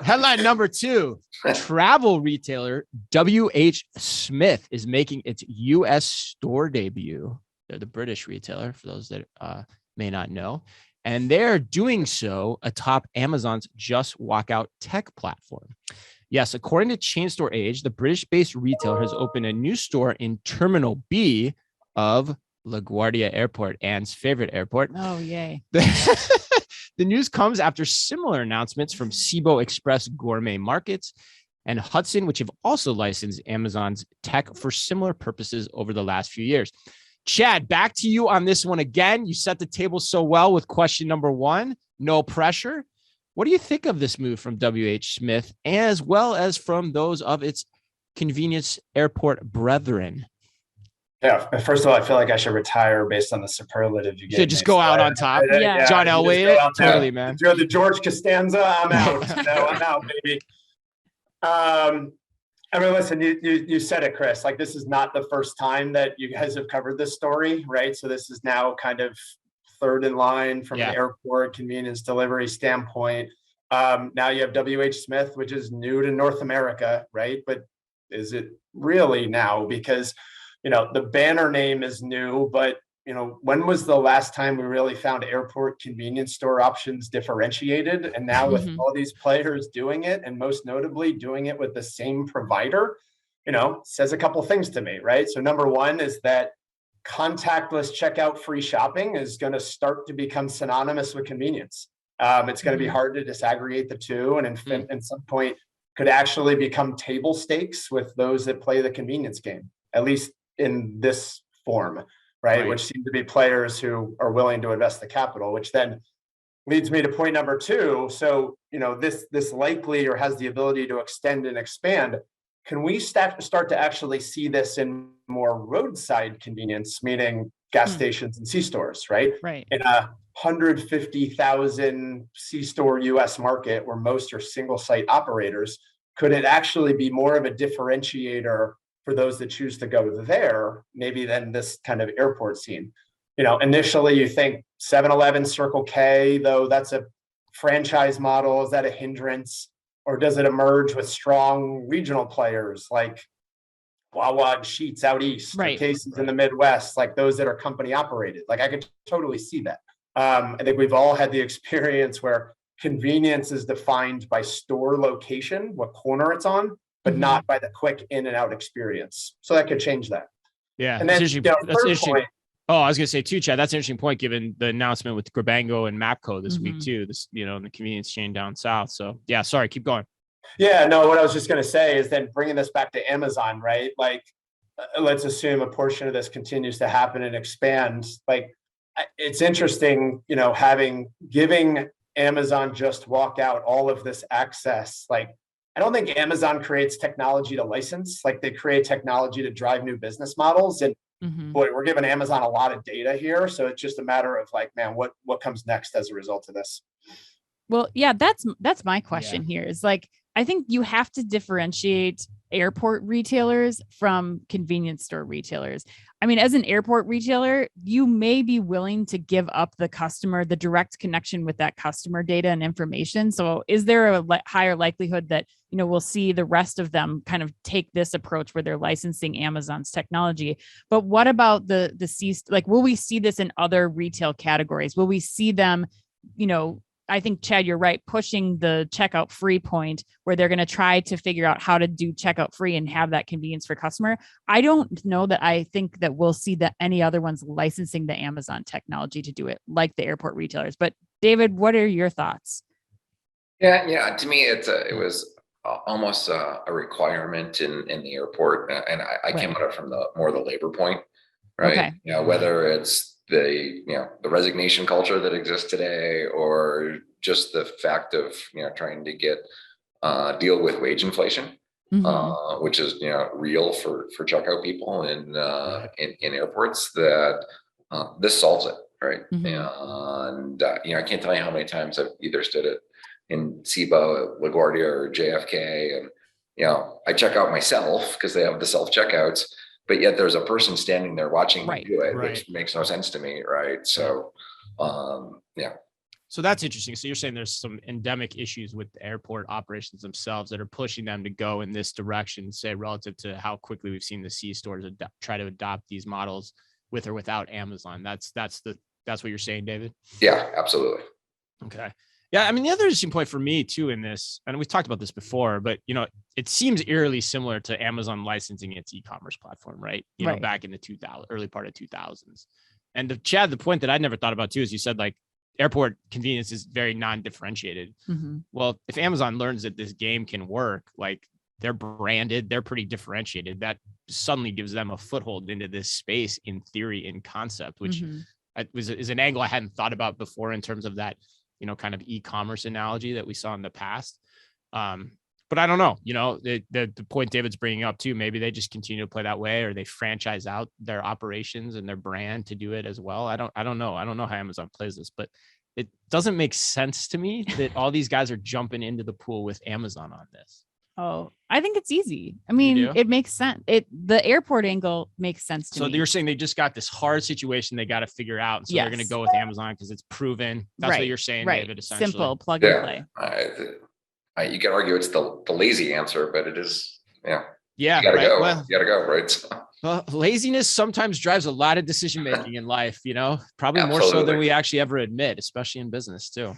Headline number 2, travel retailer WH Smith is making its U.S. store debut. They're the British retailer, for those that may not know. And they're doing so atop Amazon's Just Walkout tech platform. Yes, according to Chain Store Age, the British-based retailer has opened a new store in Terminal B of LaGuardia Airport, Anne's favorite airport. Oh, yay. The news comes after similar announcements from Cibo Express Gourmet Markets and Hudson, which have also licensed Amazon's tech for similar purposes over the last few years. Chad, back to you on this one again. You set the table so well with question number 1, no pressure. What do you think of this move from WH Smith, as well as from those of its convenience airport brethren? Yeah, first of all, I feel like I should retire based on the superlative you gave. Should just go out on top. Yeah. John Elway, totally, man. If you're the George Costanza, I'm out. No, I'm out, baby. I mean, listen, you said it, Chris. Like, this is not the first time that you guys have covered this story, right? So this is now kind of third in line from an airport convenience delivery standpoint. Now you have WH Smith, which is new to North America, right? But is it really now? Because, you know, the banner name is new, but, you know, when was the last time we really found airport convenience store options differentiated? And now with all these players doing it, and most notably doing it with the same provider, you know, says a couple things to me, right? So number 1 is that contactless checkout free shopping is going to start to become synonymous with convenience. It's going to be hard to disaggregate the two, and at some point could actually become table stakes with those that play the convenience game, at least in this form, right? Which seem to be players who are willing to invest the capital, which then leads me to point number 2. So, you know, this likely or has the ability to extend and expand. Can we start to actually see this in more roadside convenience, meaning gas stations and C-stores, right? Right. In a 150,000 C-store US market where most are single site operators, could it actually be more of a differentiator for those that choose to go there, maybe than this kind of airport scene? You know, initially you think 7-Eleven, Circle K, though that's a franchise model. Is that a hindrance? Or does it emerge with strong regional players like Wawa and Sheetz out east, or Casey's in the Midwest, like those that are company operated? Like, I could totally see that. I think we've all had the experience where convenience is defined by store location, what corner it's on, but not by the quick in and out experience. So that could change that. Yeah. And then, that's interesting. Point, I was going to say too, Chad, that's an interesting point, given the announcement with Grabango and Mapco this week too, this, you know, in the convenience chain down south. So yeah, sorry, keep going. Yeah, no, what I was just going to say is then bringing this back to Amazon, right? Like, let's assume a portion of this continues to happen and expand. Like, it's interesting, you know, giving Amazon Just Walkout all of this access. Like, I don't think Amazon creates technology to license. Like, they create technology to drive new business models. And boy, we're giving Amazon a lot of data here. So it's just a matter of like, man, what comes next as a result of this? Well, yeah, that's my question here is like, I think you have to differentiate airport retailers from convenience store retailers. I mean, as an airport retailer, you may be willing to give up the customer, the direct connection with that customer data and information. So is there a higher likelihood that, you know, we'll see the rest of them kind of take this approach where they're licensing Amazon's technology? But what about the C, like, will we see this in other retail categories? Will we see them, you know, I think, Chad, you're right, pushing the checkout free point where they're going to try to figure out how to do checkout free and have that convenience for customer. I don't know that I think that we'll see that any other ones licensing the Amazon technology to do it like the airport retailers. But David, what are your thoughts? Yeah. To me, it was almost a requirement in the airport. And I came at it from the labor point, right? Okay. You know, whether it's the resignation culture that exists today, or just the fact of, you know, trying to deal with wage inflation, which is, you know, real for checkout people in airports, that this solves it, right? And you know, I can't tell you how many times I've either stood in Cibo, LaGuardia, or JFK, and, you know, I check out myself because they have the self checkouts, but yet there's a person standing there watching me do it, which makes no sense to me, right? So, So So that's interesting. So you're saying there's some endemic issues with the airport operations themselves that are pushing them to go in this direction, say relative to how quickly we've seen the C stores try to adopt these models with or without Amazon. That's what you're saying, David? Yeah, absolutely. Okay. Yeah. I mean, the other interesting point for me too in this, and we've talked about this before, but it seems eerily similar to Amazon licensing its e-commerce platform, right? You know, back in the early part of 2000s. And to Chad, the point that I never thought about too is you said like airport convenience is very non-differentiated. Well, if Amazon learns that this game can work, like they're branded, they're pretty differentiated, that suddenly gives them a foothold into this space in theory, in concept, which is an angle I hadn't thought about before in terms of that, kind of e-commerce analogy that we saw in the past. But I don't know, the point David's bringing up too, maybe they just continue to play that way, or they franchise out their operations and their brand to do it as well. I don't know. I don't know how Amazon plays this, but it doesn't make sense to me that all these guys are jumping into the pool with Amazon on this. Oh, I think it's easy. I mean, it makes sense. The airport angle makes sense to me. So you're saying they just got this hard situation they got to figure out. And so they're going to go with Amazon because it's proven. That's what you're saying, David, essentially. Simple, plug and play. You can argue it's the lazy answer, but it is, Yeah. You gotta go. Well, you gotta go, right? Well, laziness sometimes drives a lot of decision making in life, probably more so than we actually ever admit, especially in business too.